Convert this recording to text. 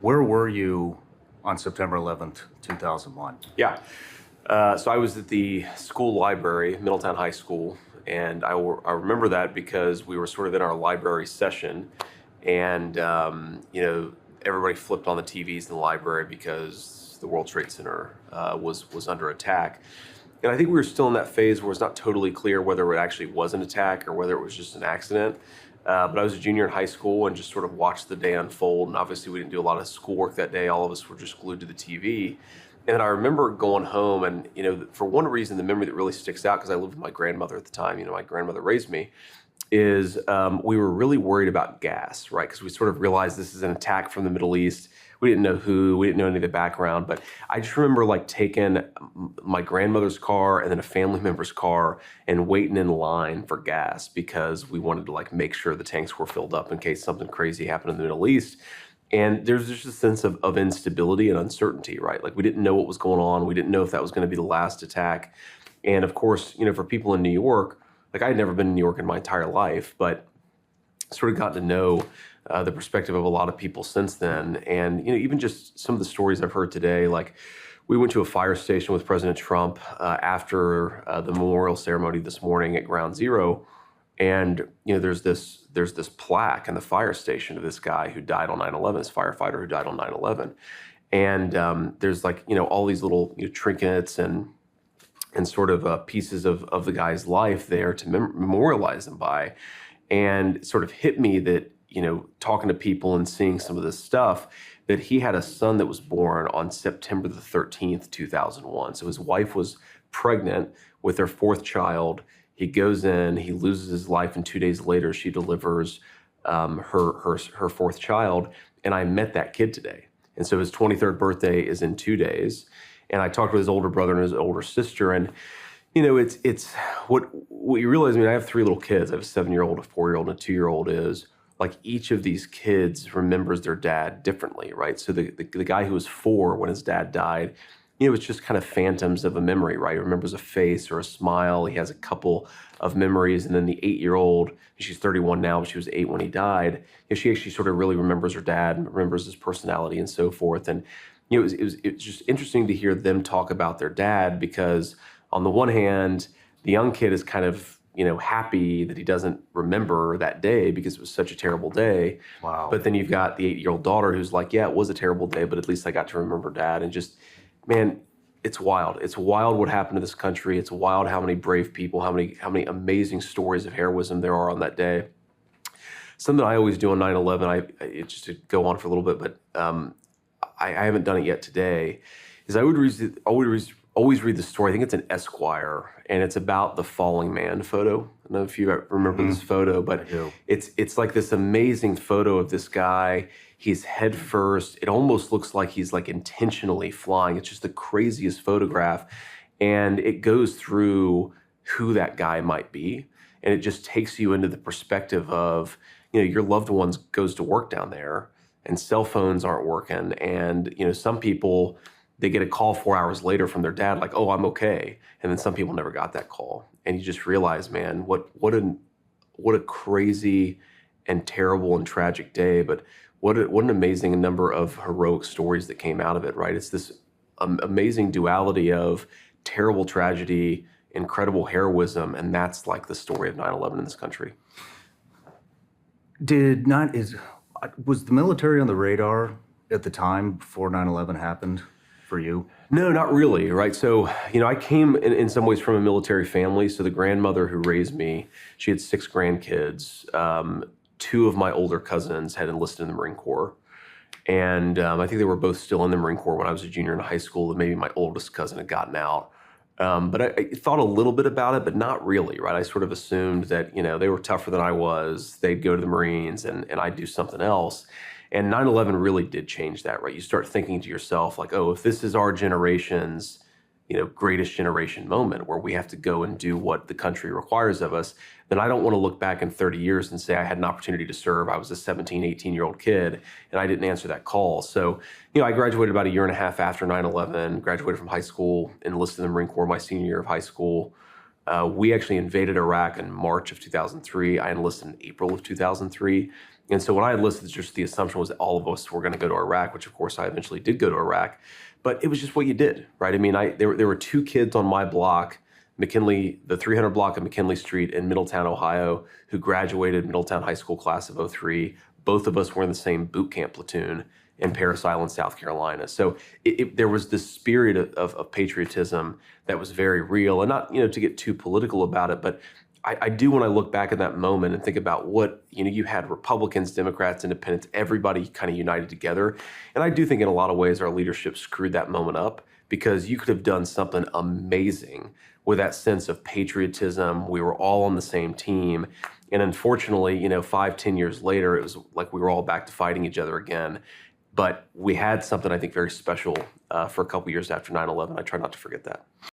Where were you on September 11th, 2001? Yeah. So I was at the school library, Middletown High School, and I remember that because we were sort of in our library session, and everybody flipped on the TVs in the library because the World Trade Center was under attack. And I think we were still in that phase where it's not totally clear whether it actually was an attack or whether it was just an accident. But I was a junior in high school and just sort of watched the day unfold. And obviously we didn't do a lot of schoolwork that day. All of us were just glued to the TV. And I remember going home and, for one reason, the memory that really sticks out, because I lived with my grandmother at the time, my grandmother raised me, is we were really worried about gas, right? Because we sort of realized this is an attack from the Middle East. We didn't know who, we didn't know any of the background, but I just remember taking my grandmother's car and then a family member's car and waiting in line for gas because we wanted to make sure the tanks were filled up in case something crazy happened in the Middle East. And there's just a sense of instability and uncertainty, right? We didn't know what was going on. We didn't know if that was going to be the last attack. And of course, for people in New York, I had never been in New York in my entire life, but sort of got to know the perspective of a lot of people since then. And, even just some of the stories I've heard today, we went to a fire station with President Trump after the memorial ceremony this morning at Ground Zero. And, there's this plaque in the fire station of this guy who died on 9/11, this firefighter who died on 9/11. And there's all these little trinkets and sort of pieces of the guy's life there to memorialize him by. And it sort of hit me that, talking to people and seeing some of this stuff, that he had a son that was born on September the 13th, 2001. So his wife was pregnant with their fourth child. He goes in, he loses his life, and 2 days later, she delivers her fourth child. And I met that kid today. And so his 23rd birthday is in 2 days. And I talked with his older brother and his older sister. And, it's what you realize, I have three little kids. I have a 7-year-old, a 4-year-old, and a 2-year-old is, each of these kids remembers their dad differently, right? So the guy who was 4 when his dad died, it's just kind of phantoms of a memory, right? He remembers a face or a smile. He has a couple of memories. And then the 8-year-old, she's 31 now, but she was 8 when he died. She actually sort of really remembers her dad, remembers his personality and so forth. And, it was just interesting to hear them talk about their dad, because on the one hand, the young kid is kind of, happy that he doesn't remember that day because it was such a terrible day. Wow. But then you've got the 8-year-old daughter who's yeah, it was a terrible day, but at least I got to remember dad. And just, man, it's wild. It's wild what happened to this country. It's wild how many brave people, how many amazing stories of heroism there are on that day. Something I always do on 9/11, just to go on for a little bit, but I haven't done it yet today, is I would always read the story. I think it's an Esquire, and it's about the falling man photo. I don't know if you remember this photo, but it's like this amazing photo of this guy. He's head first. It almost looks like he's intentionally flying. It's just the craziest photograph. And it goes through who that guy might be. And it just takes you into the perspective of, your loved ones goes to work down there and cell phones aren't working. And, some people, they get a call 4 hours later from their dad, oh, I'm okay. And then some people never got that call. And you just realize, man, what a crazy and terrible and tragic day. But what an amazing number of heroic stories that came out of it, right? It's this amazing duality of terrible tragedy, incredible heroism, and that's the story of 9/11 in this country. Was the military on the radar at the time before 9/11 happened for you? No, not really, right? So, I came in some ways from a military family. So the grandmother who raised me, she had 6 grandkids. 2 of my older cousins had enlisted in the Marine Corps. And I think they were both still in the Marine Corps when I was a junior in high school, and maybe my oldest cousin had gotten out. But I thought a little bit about it, but not really, right? I sort of assumed that, they were tougher than I was. They'd go to the Marines and I'd do something else. And 9/11 really did change that, right? You start thinking to yourself oh, if this is our generation's, greatest generation moment where we have to go and do what the country requires of us, then I don't want to look back in 30 years and say I had an opportunity to serve. I was a 17, 18-year-old kid and I didn't answer that call. So, I graduated about a year and a half after 9/11, graduated from high school, enlisted in the Marine Corps my senior year of high school. We actually invaded Iraq in March of 2003. I enlisted in April of 2003. And so when I enlisted, just the assumption was that all of us were going to go to Iraq, which of course I eventually did go to Iraq. But it was just what you did, right? I mean, there were two kids on my block, McKinley, the 300 block of McKinley Street in Middletown, Ohio, who graduated Middletown High School class of '03. Both of us were in the same boot camp platoon in Parris Island, South Carolina. So there was this spirit of patriotism that was very real, and not, to get too political about it, but I do, when I look back at that moment and think about what, you had Republicans, Democrats, Independents, everybody kind of united together. And I do think in a lot of ways our leadership screwed that moment up, because you could have done something amazing with that sense of patriotism. We were all on the same team. And unfortunately, 5-10 years later, it was like we were all back to fighting each other again. But we had something, I think, very special for a couple years after 9/11. I try not to forget that.